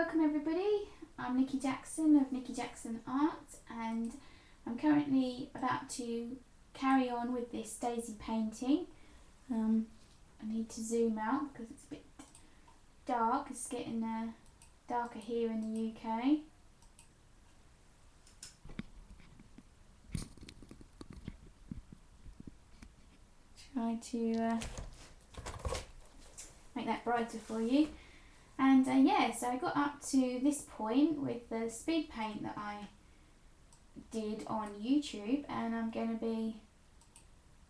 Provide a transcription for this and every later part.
welcome everybody. I'm Nikki Jackson of Nikki Jackson Art, and I'm currently about to carry on with this daisy painting. I need to zoom out because it's a bit dark. It's getting darker here in the UK. Try to make that brighter for you. And yeah, so I got up to this point with the speed paint that I did on YouTube, and I'm going to be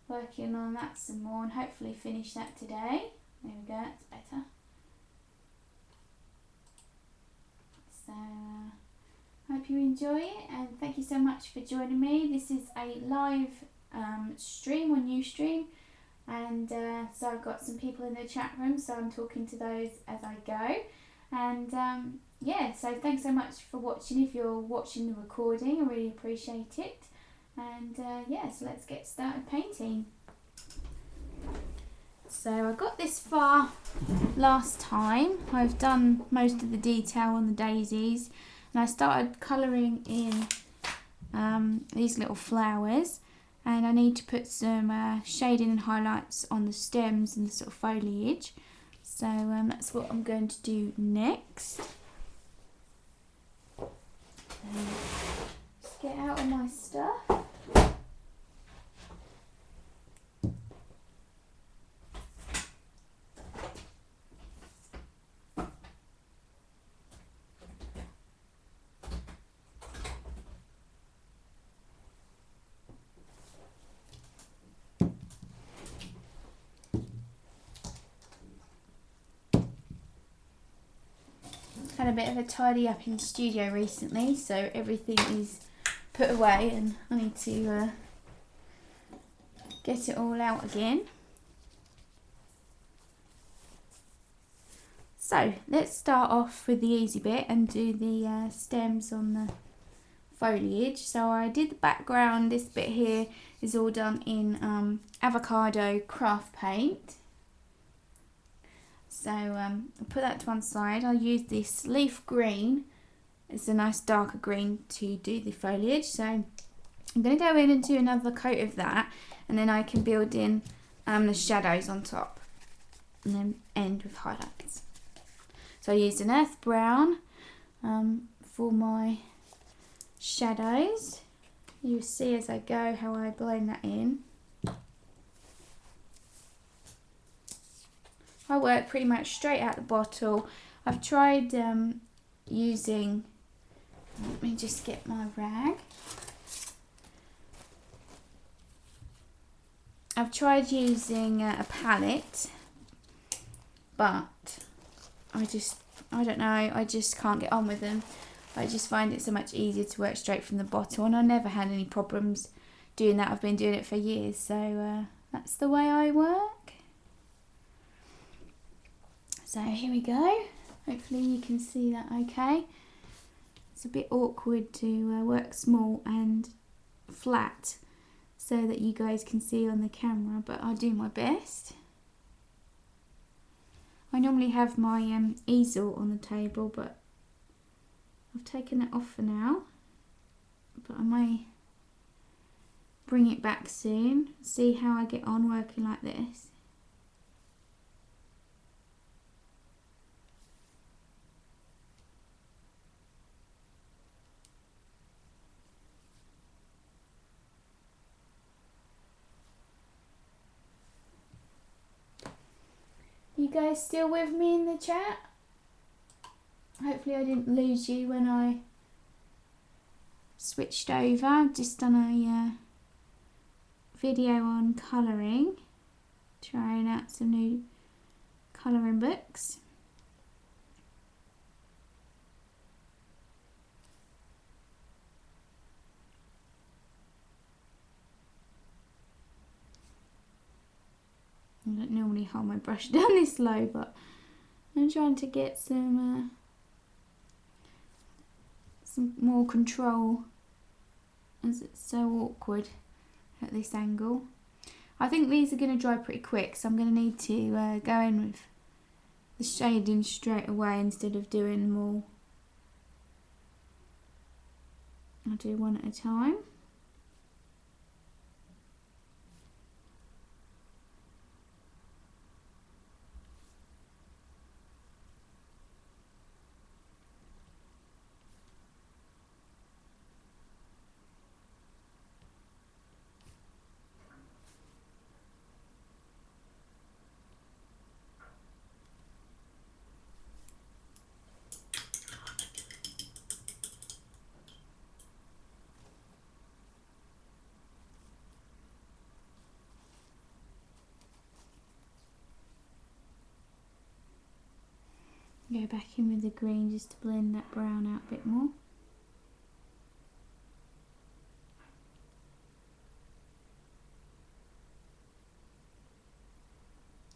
working on that some more and hopefully finish that today. There we go, that's better. So hope you enjoy it, and thank you so much for joining me. This is a live stream on Ustream, and so I've got some people in the chat room, so I'm talking to those as I go. And yeah, so thanks so much for watching. If you're watching the recording, I really appreciate it. And yeah, so let's get started painting. So I got this far last time. I've done most of the detail on the daisies, and I started colouring in these little flowers. And I need to put some shading and highlights on the stems and the sort of foliage. So that's what I'm going to do next. Just get out of my stuff. Had a bit of a tidy up in the studio recently, so everything is put away and I need to get it all out again. So let's start off with the easy bit and do the stems on the foliage. So I did the background. This bit here is all done in avocado craft paint. So I'll put that to one side. I'll use this leaf green. It's a nice darker green to do the foliage. So I'm going to go in and do another coat of that, and then I can build in the shadows on top, and then end with highlights. So I used an earth brown for my shadows. You'll see as I go how I blend that in. I work pretty much straight out the bottle. I've tried using, let me just get my rag. I've tried using a palette, but I don't know, I just can't get on with them. I just find it so much easier to work straight from the bottle, and I never had any problems doing that. I've been doing it for years, so that's the way I work. So here we go. Hopefully you can see that okay. It's a bit awkward to work small and flat so that you guys can see on the camera, but I'll do my best. I normally have my easel on the table, but I've taken that off for now. But I may bring it back soon, see how I get on working like this. You guys still with me in the chat? Hopefully I didn't lose you when I switched over. I've just done a video on colouring, trying out some new colouring books. I don't normally hold my brush down this low, but I'm trying to get some more control, as it's so awkward at this angle. I think these are going to dry pretty quick, so I'm going to need to go in with the shading straight away instead of doing them all I'll do one at a time. Go back in with the green just to blend that brown out a bit more.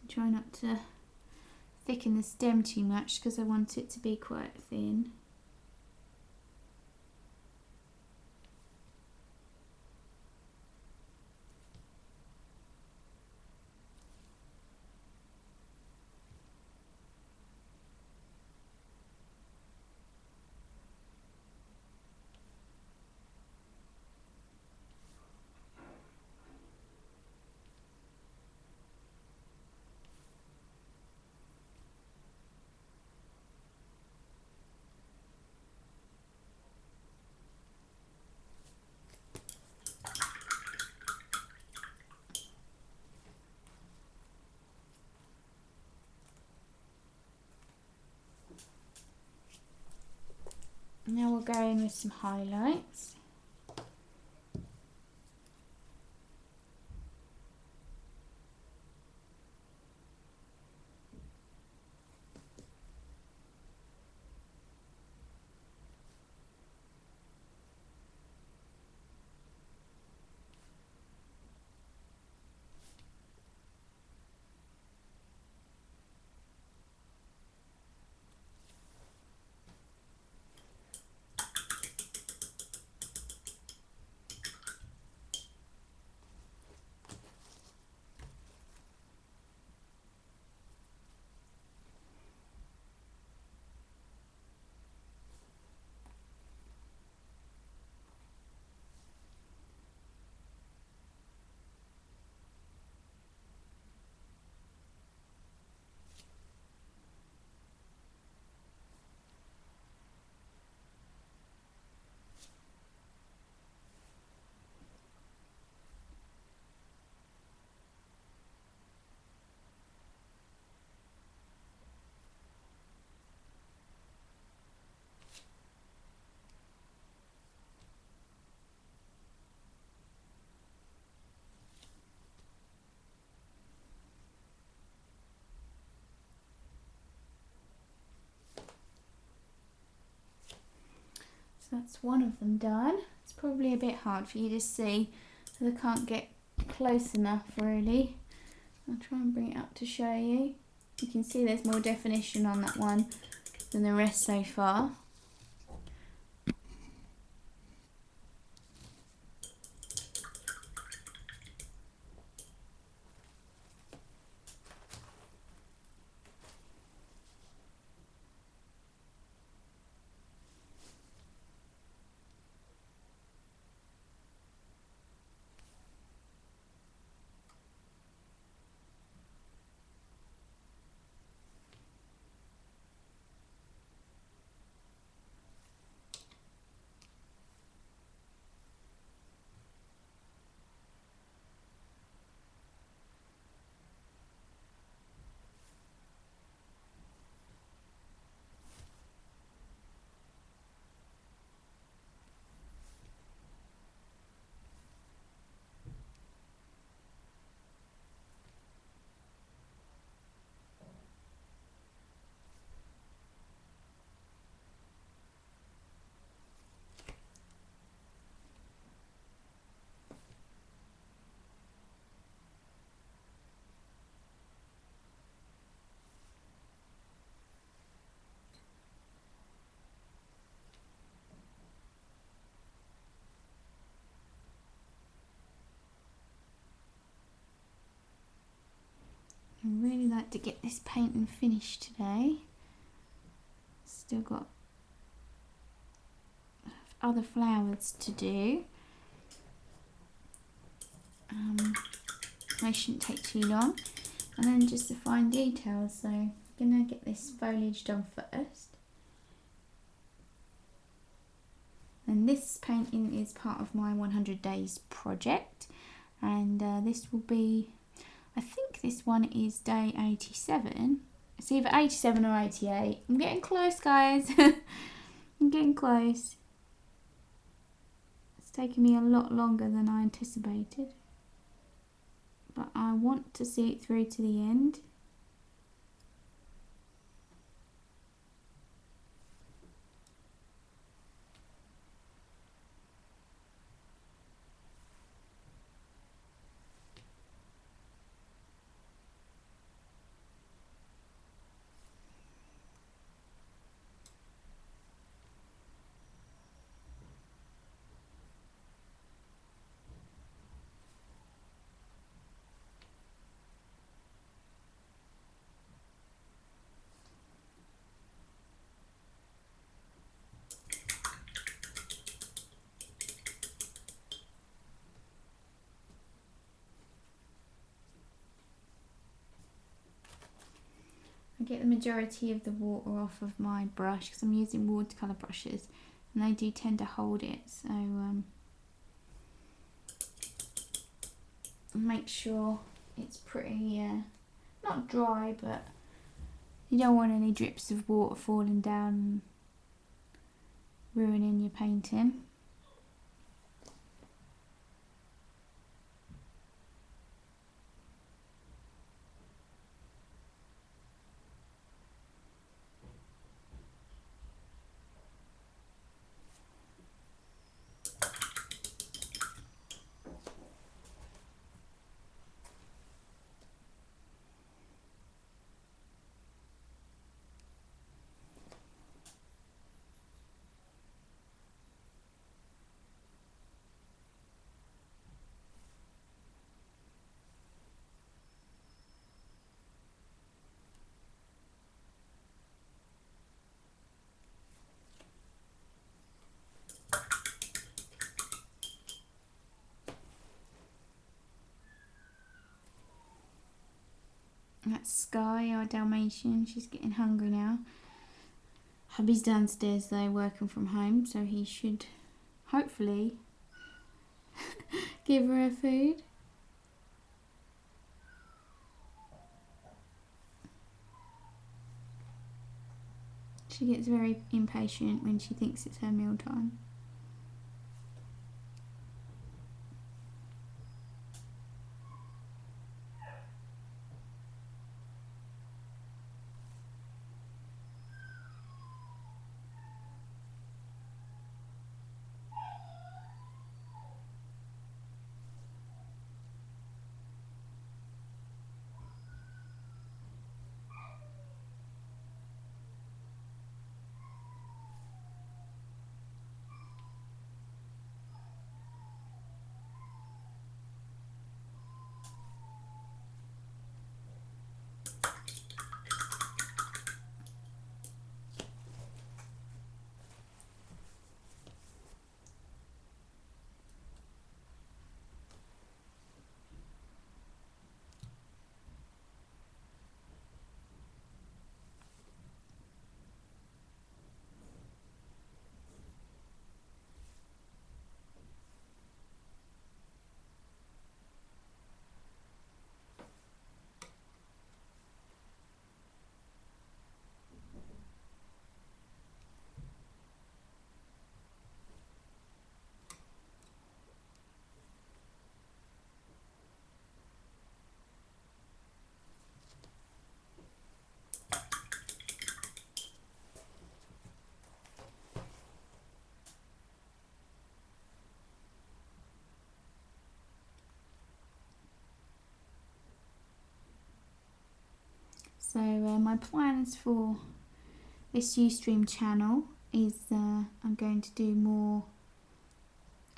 Try not to thicken the stem too much because I want it to be quite thin. Now we'll go in with some highlights. So that's one of them done. It's probably a bit hard for you to see, so I can't get close enough really. I'll try and bring it up to show you. You can see there's more definition on that one than the rest so far. I really like to get this painting finished today. Still got other flowers to do. They shouldn't take too long. And then just the fine details. So I'm going to get this foliage done first. And this painting is part of my 100 days project. And this will be, I think this one is day 87. It's either 87 or 88. I'm getting close, guys. I'm getting close. It's taken me a lot longer than I anticipated. But I want to see it through to the end. I get the majority of the water off of my brush because I'm using watercolour brushes and they do tend to hold it, so make sure it's pretty not dry, but you don't want any drips of water falling down and ruining your painting. That's Sky, our Dalmatian. She's getting hungry now. Hubby's downstairs though, working from home, so he should hopefully give her food. She gets very impatient when she thinks it's her meal time. So my plans for this Ustream channel is I'm going to do more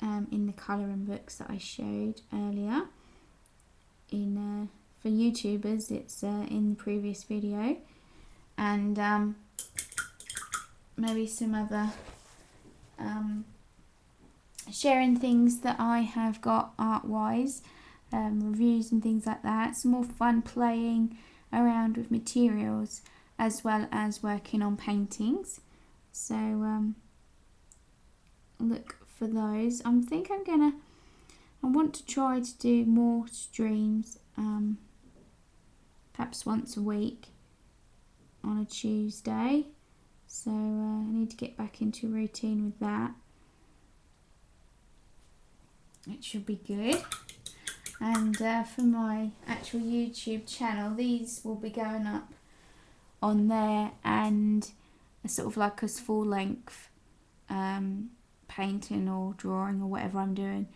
in the colouring books that I showed earlier. In for YouTubers, it's in the previous video, and maybe some other sharing things that I have got art-wise, reviews and things like that. It's more fun playing around with materials as well as working on paintings. So look for those. I want to try to do more streams, perhaps once a week on a Tuesday. So I need to get back into routine with that. It should be good. And for my actual YouTube channel, these will be going up on there, and a sort of like a full length painting or drawing or whatever I'm doing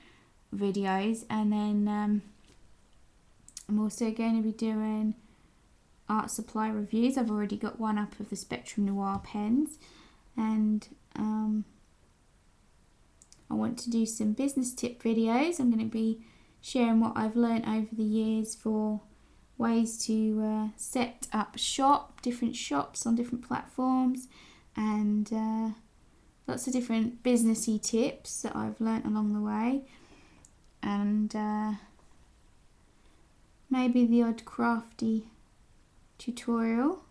videos. And then I'm also going to be doing art supply reviews. I've already got one up of the Spectrum Noir pens, and I want to do some business tip videos. I'm going to be sharing what I've learned over the years for ways to set up different shops on different platforms, and lots of different businessy tips that I've learnt along the way, and maybe the odd crafty tutorial.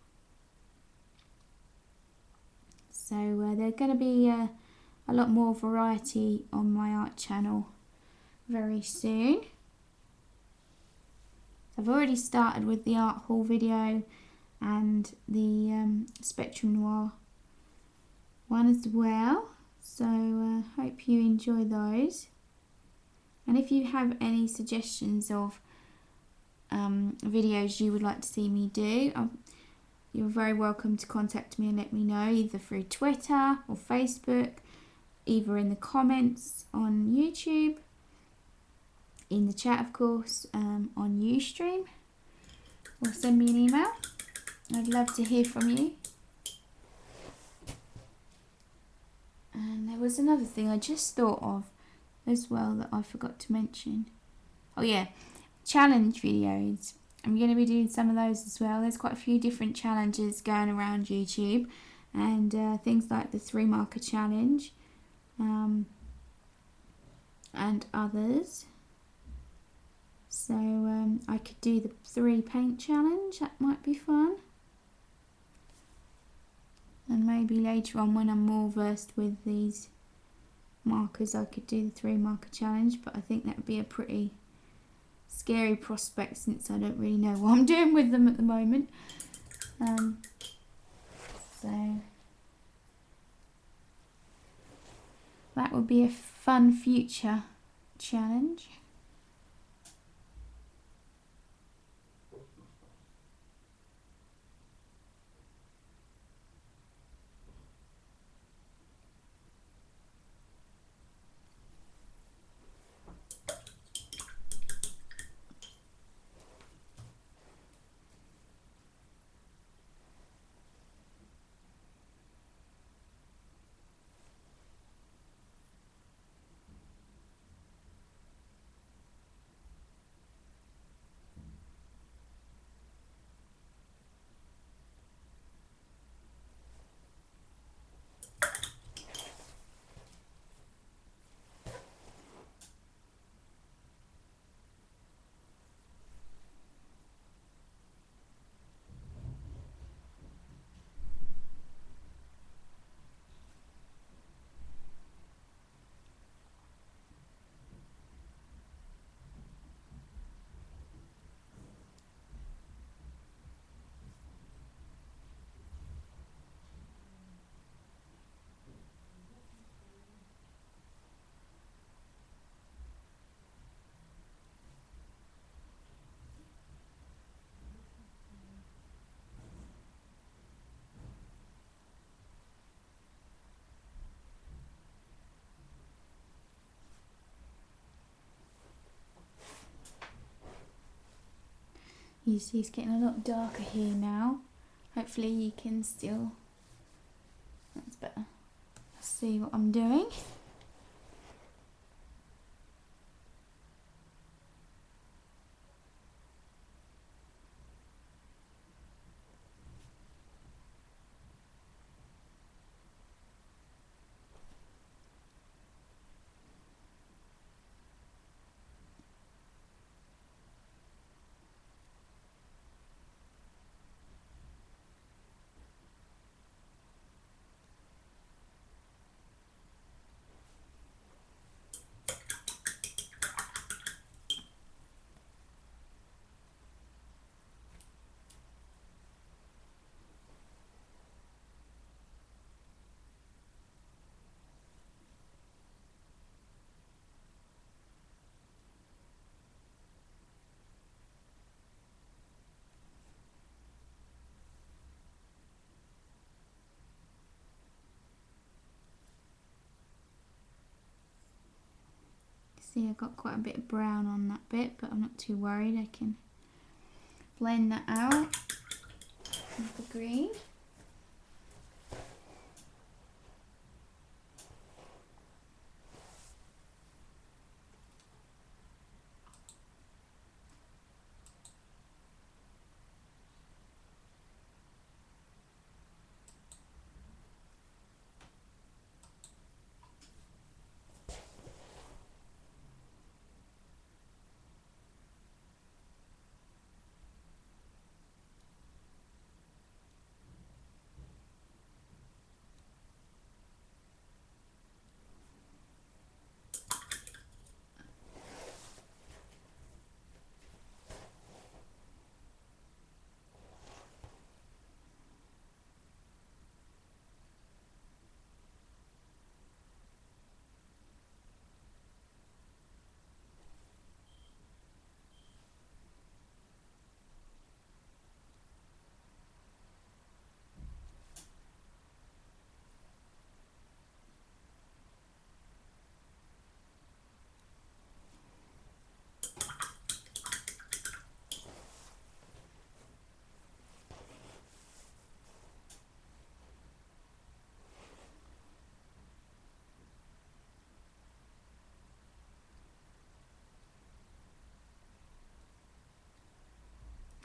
So there's going to be a lot more variety on my art channel very soon. I've already started with the art haul video and the Spectrum Noir one as well, so hope you enjoy those. And if you have any suggestions of videos you would like to see me do, you're very welcome to contact me and let me know, either through Twitter or Facebook, either in the comments on YouTube, in the chat of course, on Ustream, or send me an email. I'd love to hear from you. And there was another thing I just thought of as well that I forgot to mention. Oh yeah, challenge videos. I'm going to be doing some of those as well. There's quite a few different challenges going around YouTube, and things like the 3 marker challenge and others. So I could do the 3 paint challenge, that might be fun. And maybe later on, when I'm more versed with these markers, I could do the 3 marker challenge, but I think that would be a pretty scary prospect since I don't really know what I'm doing with them at the moment. So that would be a fun future challenge. You see it's getting a lot darker here now. Hopefully you can still, that's better, see what I'm doing. See, I got quite a bit of brown on that bit, but I'm not too worried. I can blend that out with the green.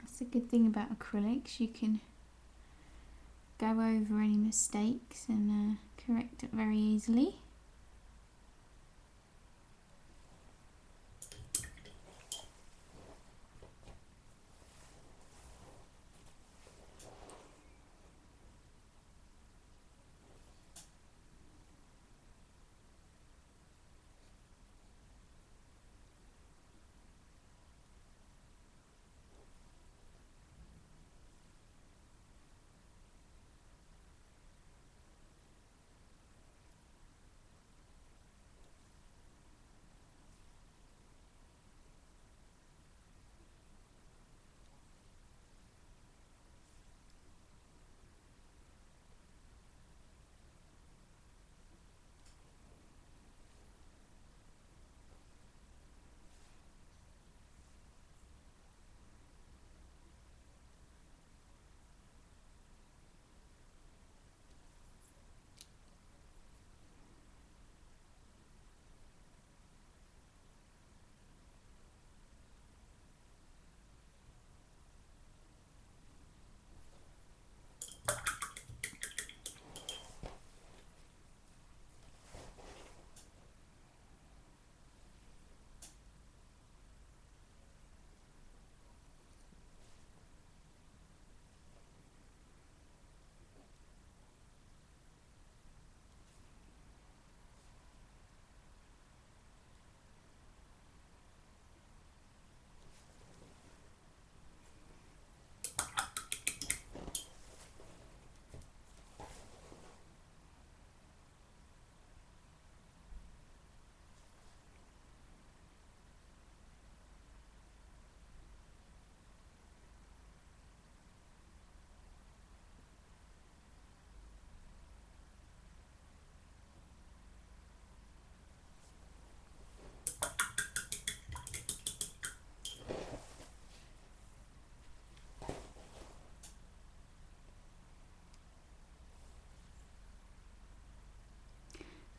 That's a good thing about acrylics, you can go over any mistakes and correct it very easily.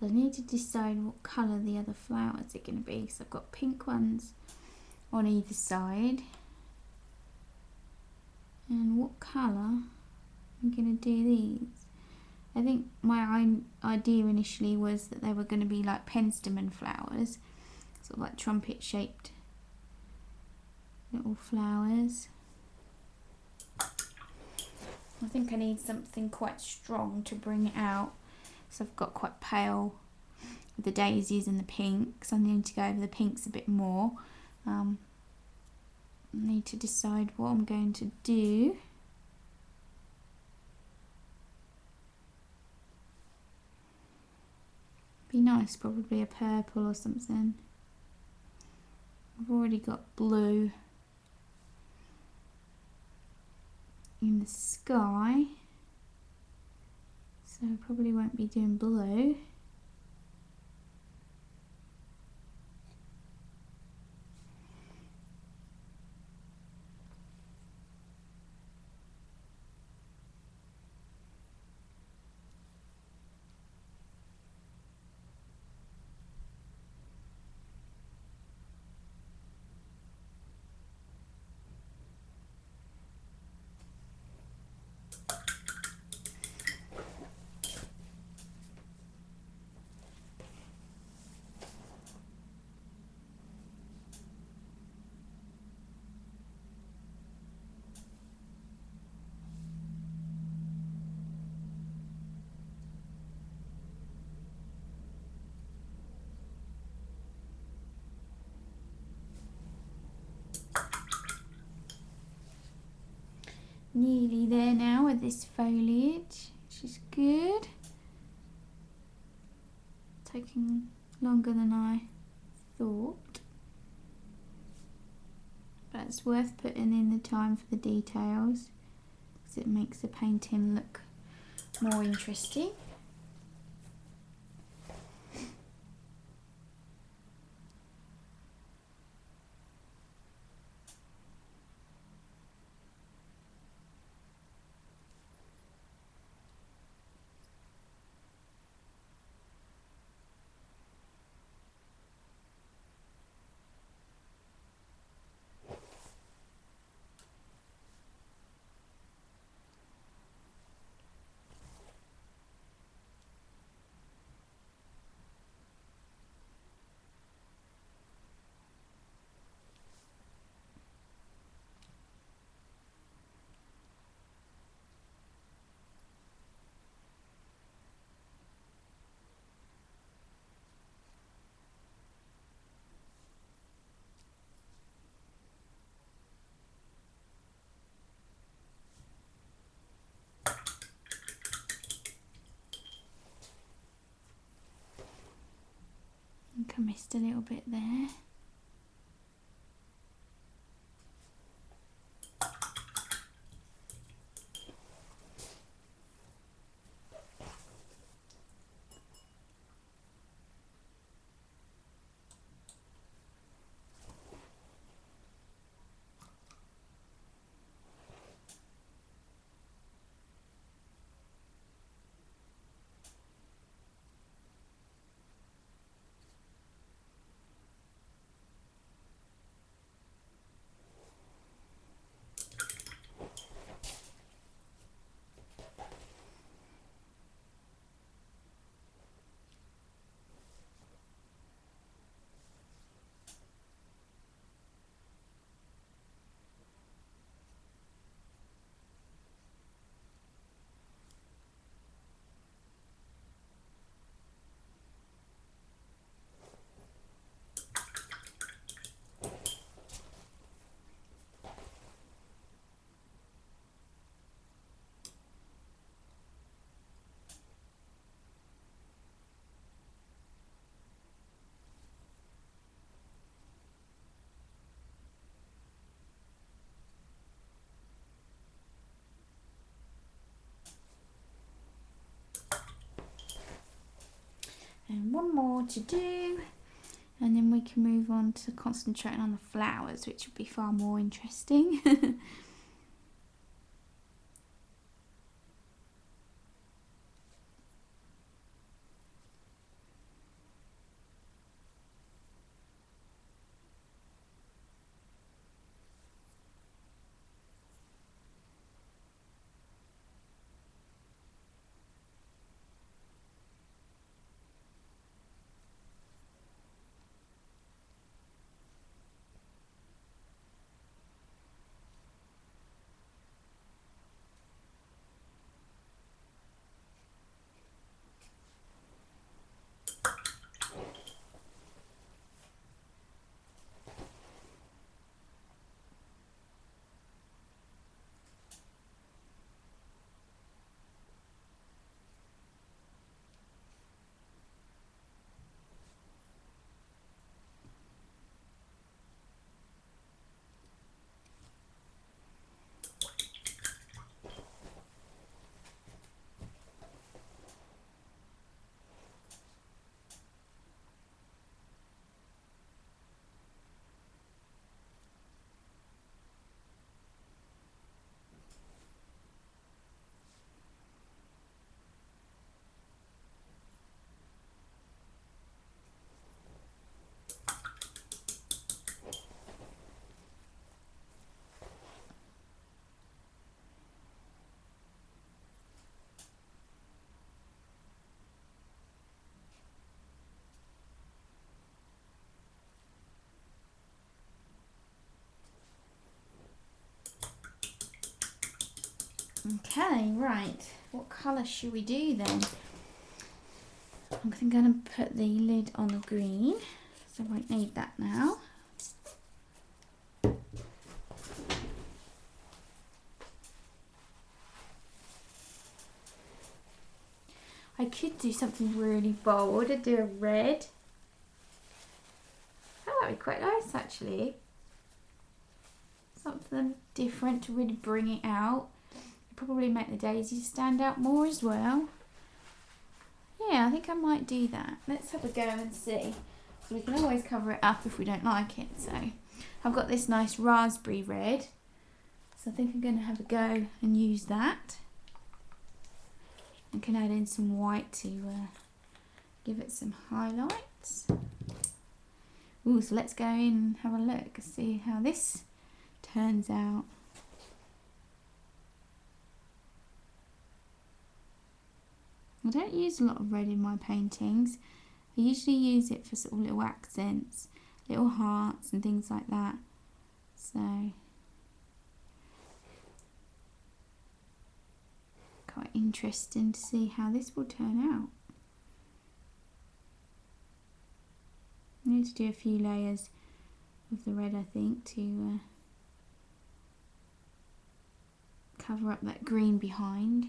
I need to decide what colour the other flowers are going to be. So I've got pink ones on either side. And what colour I'm going to do these? I think my idea initially was that they were going to be like penstemon flowers, sort of like trumpet shaped little flowers. I think I need something quite strong to bring it out. So I've got quite pale with the daisies and the pinks. I need to go over the pinks a bit more. I need to decide what I'm going to do. Be nice, probably a purple or something. I've already got blue in the sky, so I probably won't be doing blue. nearly there now with this foliage, which is good. Taking longer than I thought, but it's worth putting in the time for the details because it makes the painting look more interesting. I think I missed a little bit there. And one more to do, and then we can move on to concentrating on the flowers, which would be far more interesting. Okay, right. What colour should we do then? I'm going to put the lid on the green, so I won't need that now. I could do something really bold. I'd do a red. Oh, that would be quite nice actually. Something different to really bring it out. Probably make the daisies stand out more as well. Yeah, I think I might do that. Let's have a go and see. So we can always cover it up if we don't like it. So I've got this nice raspberry red. So I think I'm going to have a go and use that. I can add in some white to give it some highlights. Ooh, so let's go in and have a look and see how this turns out. I don't use a lot of red in my paintings. I usually use it for sort of little accents, little hearts and things like that. So quite interesting to see how this will turn out. I need to do a few layers of the red, I think, to cover up that green behind.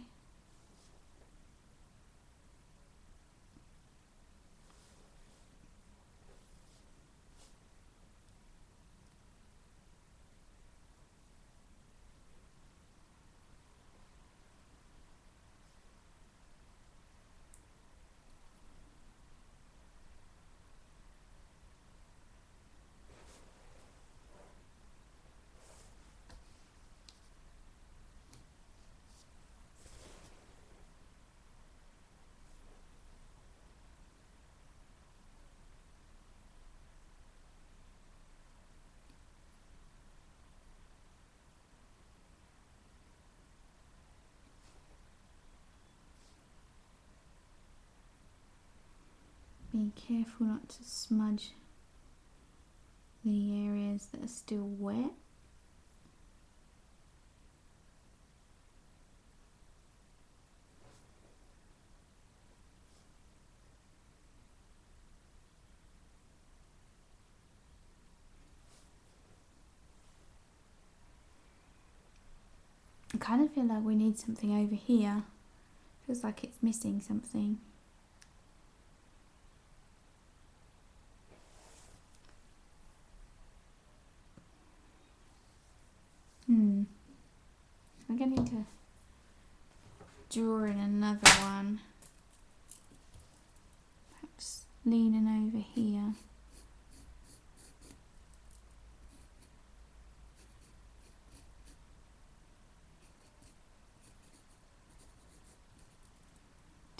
Be careful not to smudge the areas that are still wet. I kind of feel like we need something over here. Feels like it's missing something. I'm going to need to draw in another one. Perhaps leaning over here.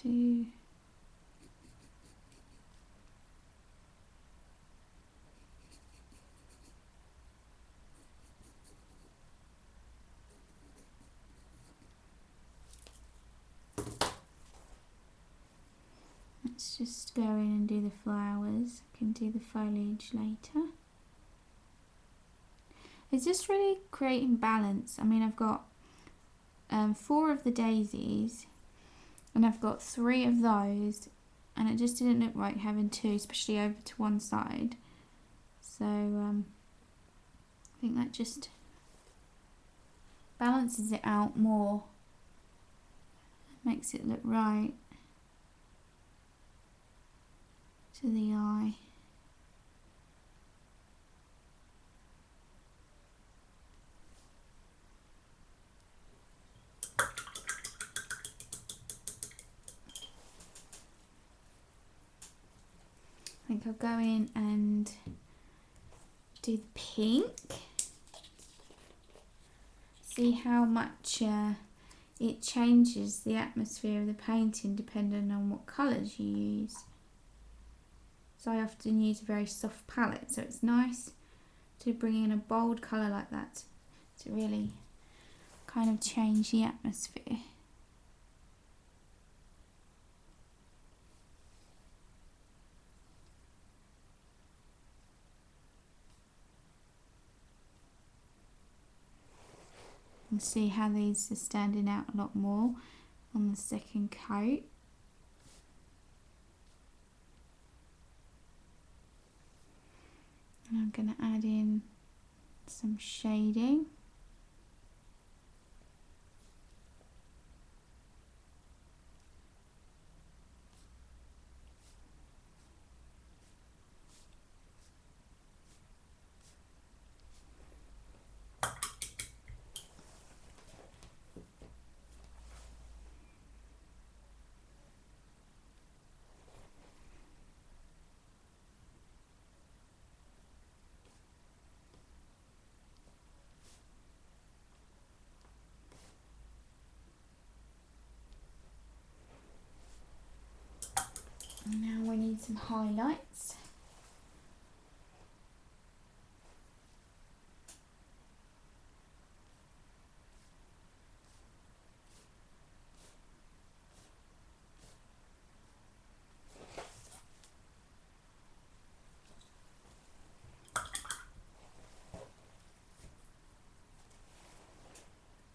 Do let's just go in and do the flowers. I can do the foliage later. It's just really creating balance. I mean, I've got 4 of the daisies and I've got 3 of those, and it just didn't look right having 2, especially over to one side. So I think that just balances it out more, makes it look right to the eye. I think I'll go in and do the pink. See how much it changes the atmosphere of the painting depending on what colours you use. So I often use a very soft palette, so it's nice to bring in a bold colour like that to really kind of change the atmosphere. And see how these are standing out a lot more on the second coat. And I'm going to add in some shading. Now we need some highlights.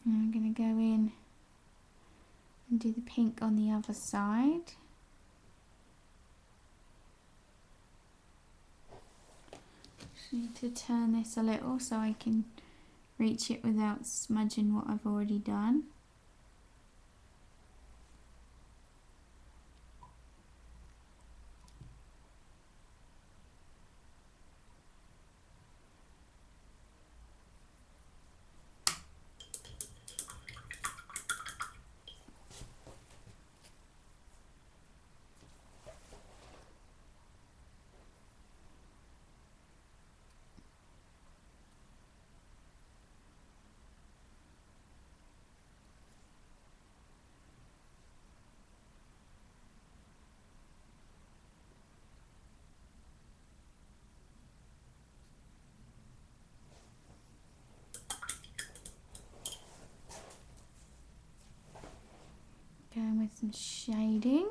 And I'm going to go in and do the pink on the other side. Just need to turn this a little so I can reach it without smudging what I've already done. Going with some shading.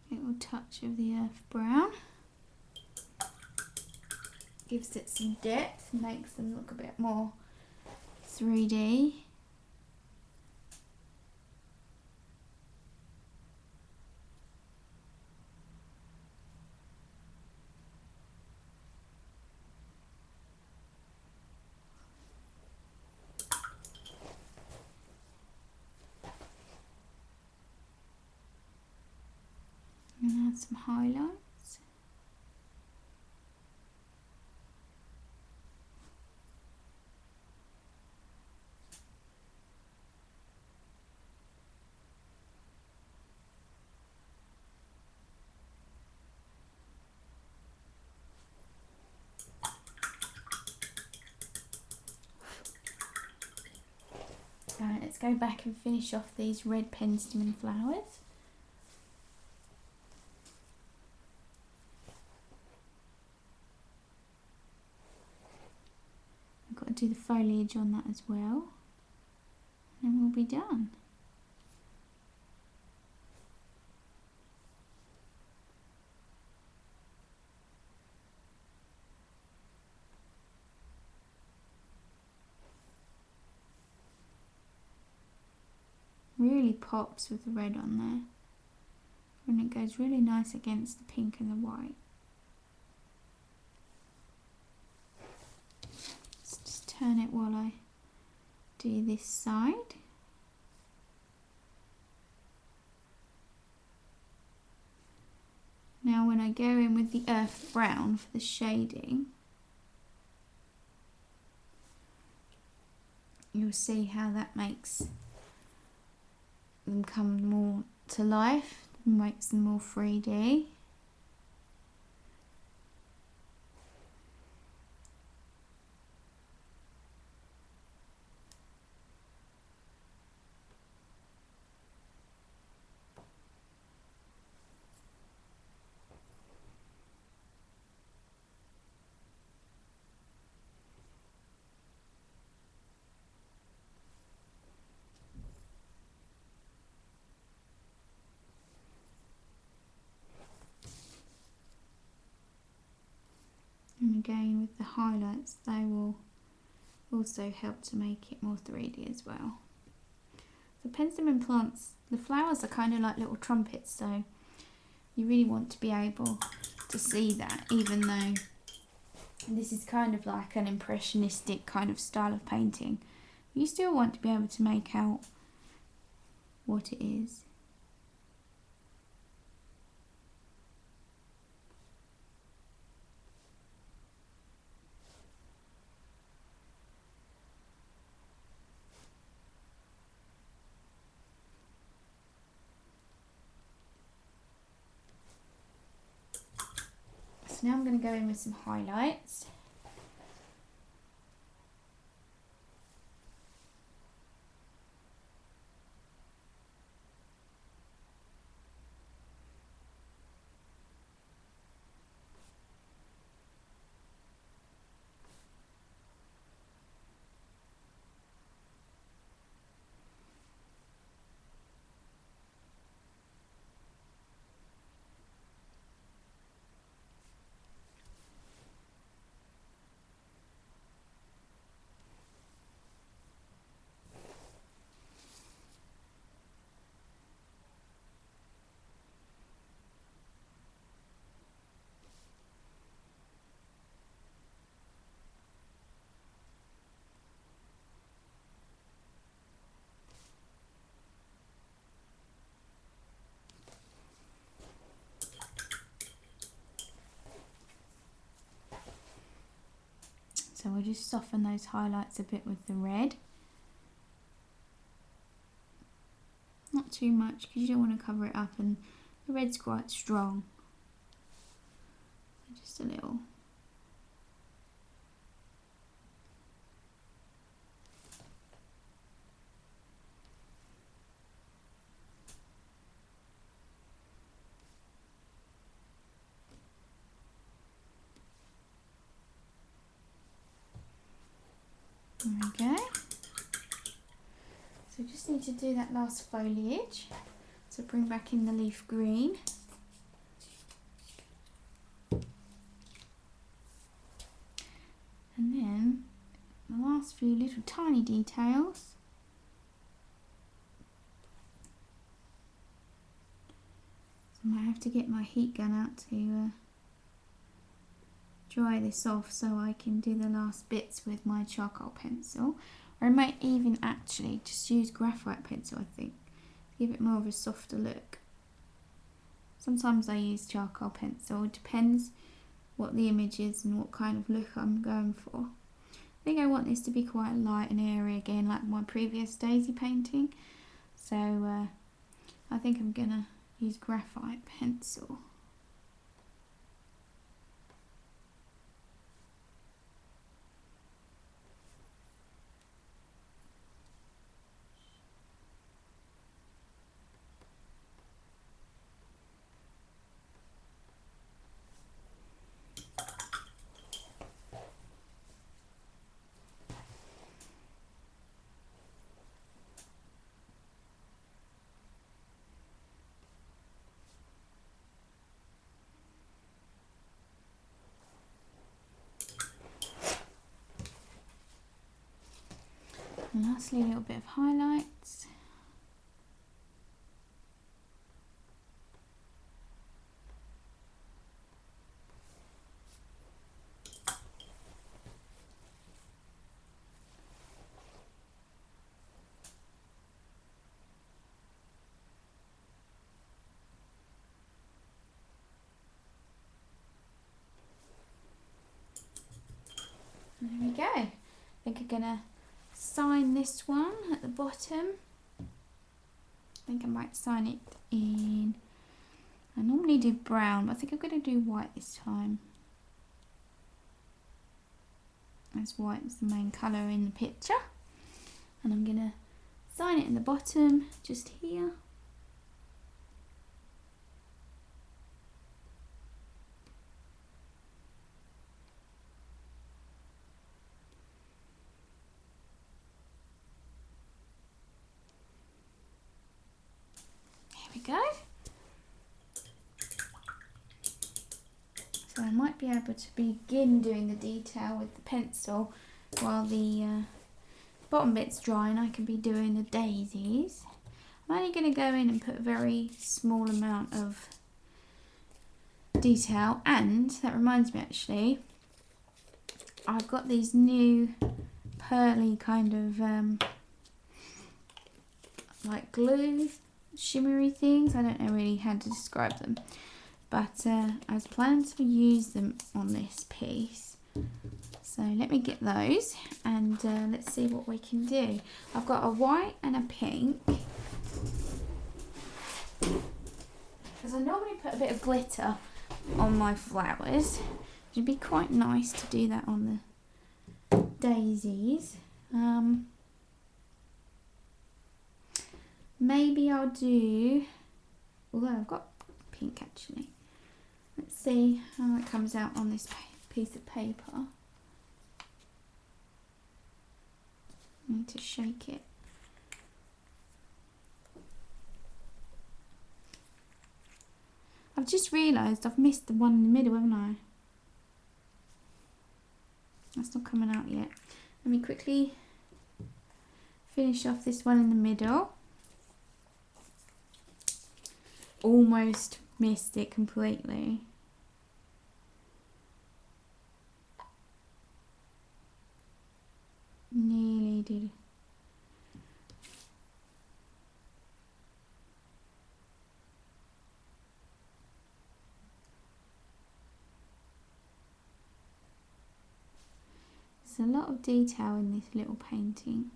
Little touch of the earth brown. Gives it some depth, makes them look a bit more 3D. And add some highlights. Right, let's go back and finish off these red penstemon flowers. I've got to do the foliage on that as well, and then we'll be done. Really pops with the red on there, and it goes really nice against the pink and the white. Let's just turn it while I do this side. Now when I go in with the earth brown for the shading, you'll see how that makes them come more to life, makes them more 3D. And again with the highlights, they will also help to make it more 3D as well. The penstemon plants, the flowers are kind of like little trumpets, so you really want to be able to see that, even though this is kind of like an impressionistic kind of style of painting. You still want to be able to make out what it is. So now I'm going to go in with some highlights. so I'll just soften those highlights a bit with the red. Not too much because you don't want to cover it up, and the red's quite strong. Just a little. There we go. So just need to do that last foliage. So bring back in the leaf green. And then the last few little tiny details. So I might have to get my heat gun out to dry this off so I can do the last bits with my charcoal pencil. Or I might even actually just use graphite pencil, I think, to give it more of a softer look. Sometimes I use charcoal pencil, it depends what the image is and what kind of look I'm going for. I think I want this to be quite light and airy again, like my previous daisy painting. So I think I'm gonna use graphite pencil. And lastly, a little bit of highlights. And there we go. I think I'm gonna sign this one at the bottom. I think I might sign it in, I normally do brown, but I think I'm going to do white this time, as white is the main colour in the picture. And I'm going to sign it in the bottom, just here. There we go. So I might be able to begin doing the detail with the pencil while the bottom bit's dry, and I can be doing the daisies. I'm only going to go in and put a very small amount of detail, and that reminds me actually, I've got these new pearly kind of like glue shimmery things. I don't know really how to describe them, but I was planning to use them on this piece. So let me get those and let's see what we can do. I've got a white and a pink, because I normally put a bit of glitter on my flowers. It'd be quite nice to do that on the daisies. Maybe I'll do, although I've got pink actually. Let's see how it comes out on this piece of paper. I need to shake it. I've just realised I've missed the one in the middle, haven't I? That's not coming out yet. Let me quickly finish off this one in the middle. Almost missed it completely. Nearly did. There's a lot of detail in this little painting.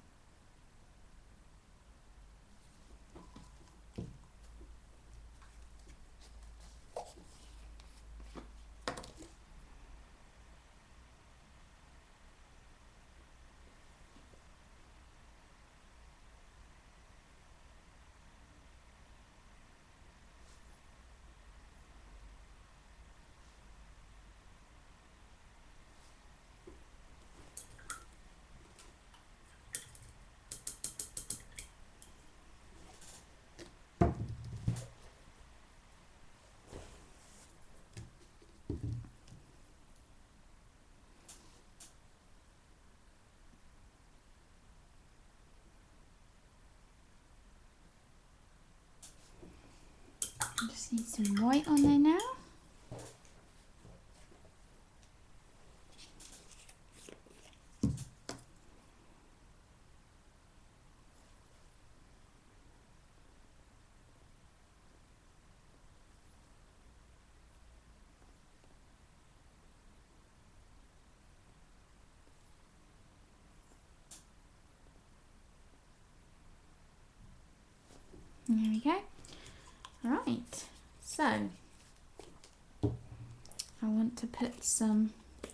I just need some white on there now. There we go. Right, so I want to put some, I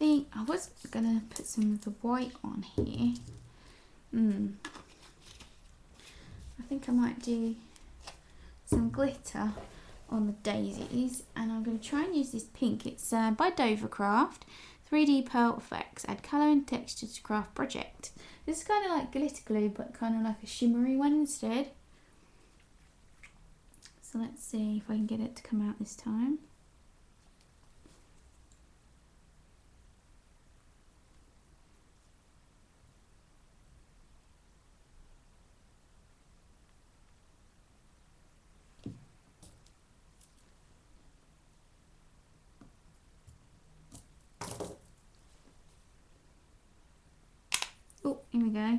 think I was going to put some of the white on here. I think I might do some glitter on the daisies, and I'm going to try and use this pink. It's by Dovercraft, 3D Pearl Effects, add colour and texture to craft project. This is kind of like glitter glue, but kind of like a shimmery one instead. So let's see if I can get it to come out this time. Oh, here we go.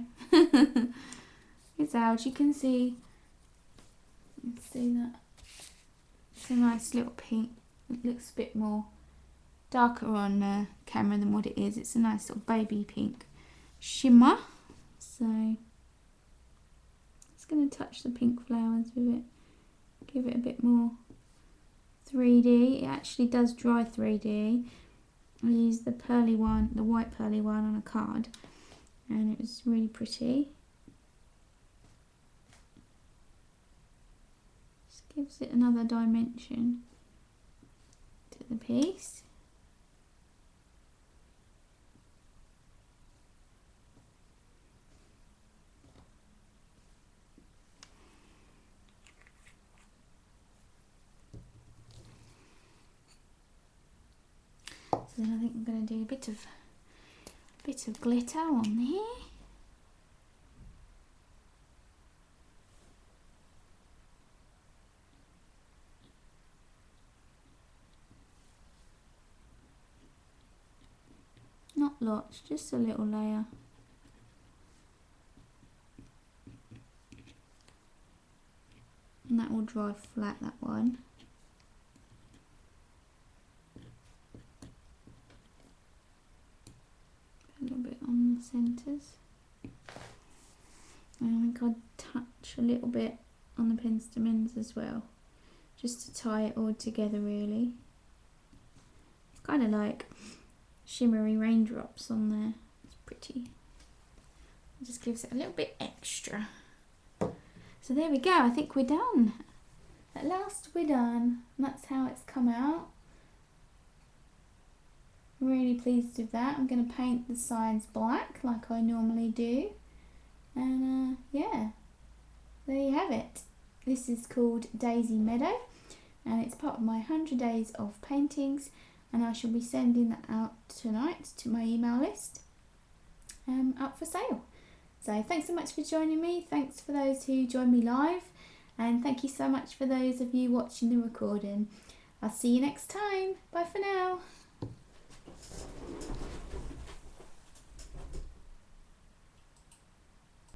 It's out. You can see that. It's a nice little pink. It looks a bit more darker on camera than what it is. It's a nice sort of baby pink shimmer. So it's going to touch the pink flowers with it. Give it a bit more 3D. It actually does dry 3D. I used the pearly one, the white pearly one on a card, and it was really pretty. Gives it another dimension to the piece. So then I think I'm going to do a bit of glitter on here. Not lots, just a little layer. And that will dry flat, that one. A little bit on the centres. And I think I'll touch a little bit on the pencil ends as well, just to tie it all together really. It's kind of like shimmery raindrops on there. It's pretty. It just gives it a little bit extra. So there we go. I think we're done. At last we're done. And that's how it's come out. I'm really pleased with that. I'm going to paint the sides black like I normally do. And yeah, there you have it. This is called Daisy Meadow, and it's part of my 100 days of paintings, and I shall be sending that out tonight to my email list, up for sale. So thanks so much for joining me. Thanks for those who joined me live, and thank you so much for those of you watching the recording. I'll see you next time. Bye for now.